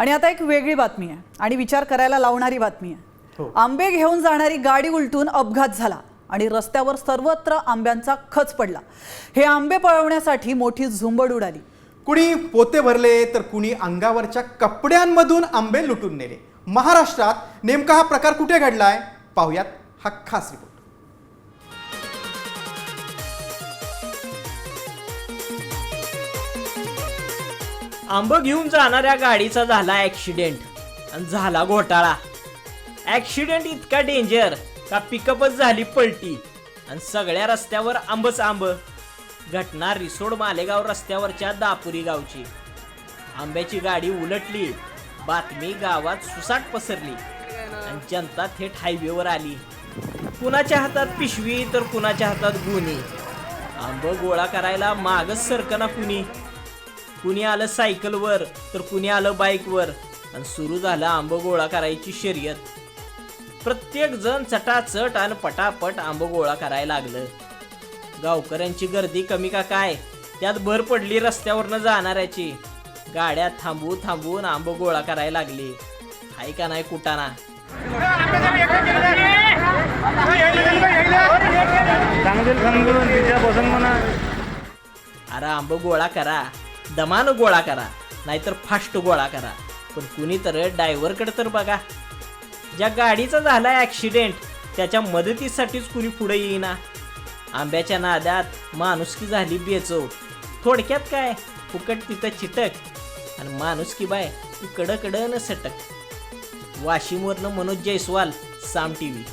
आणि आता एक वेगळी बातमी आहे आणि विचार करायला लावणारी बातमी आहे। आंबे घेऊन जाणारी गाडी उलटून अपघात झाला आणि रस्त्यावर सर्वत्र आंब्यांचा खच पडला। हे आंबे पळवण्यासाठी मोठी झुंबड उडाली। कुणी पोते भरले तर कुणी अंगावरच्या कपड्यांमधून आंबे लुटून नेले। महाराष्ट्रात नेमका हा प्रकार कुठे घडलाय पाहूयात हा खास रिपोर्ट। आंब घेऊन जाणाऱ्या गाडीचा झाला ॲक्सिडेंट आणि झाला घोटाळा। ॲक्सिडेंट इतका डेंजर का पिकअपच झाली पलटी आणि सगळ्या रस्त्यावर आंबच आंब। घटना रिसोड मालेगाव रस्त्यावरच्या दापुरी गावची। आंब्याची गाडी उलटली, बातमी गावात सुसाट पसरली आणि जनता थेट हायवेवर आली। कुणाच्या हातात पिशवी तर कुणाच्या हातात गुन्हे। आंब गोळा करायला मागच सरकना कुणी आलं सायकलवर तर कुणी आलं बाईकवर आणि सुरू झालं आंब गोळा करायची शर्यत। प्रत्येक जण चटाचट आणि पटापट आंब गोळा करायला लागलं। गावकऱ्यांची गर्दी कमी का काय, त्यात भर पडली रस्त्यावरनं जाणाऱ्याची। गाड्या थांबवून आंब गोळा करायला लागली। हाय का नाही कुटाणा। अरे आंब गोळा करा, दमानं गोळा करा, नाहीतर फास्ट गोळा करा, पण कुणी तर ड्रायव्हरकडे तर बघा। ज्या गाडीचा झाला ॲक्सिडेंट त्याच्या मदतीसाठीच कुणी पुढे येईना। आंब्याच्या नादात माणुसकी झाली बेचव। थोडक्यात काय, फुकट तिथं चिटक आणि माणुसकी बाय कडकडन सटक। वाशिमवरनं मनोज जयस्वाल, साम TV।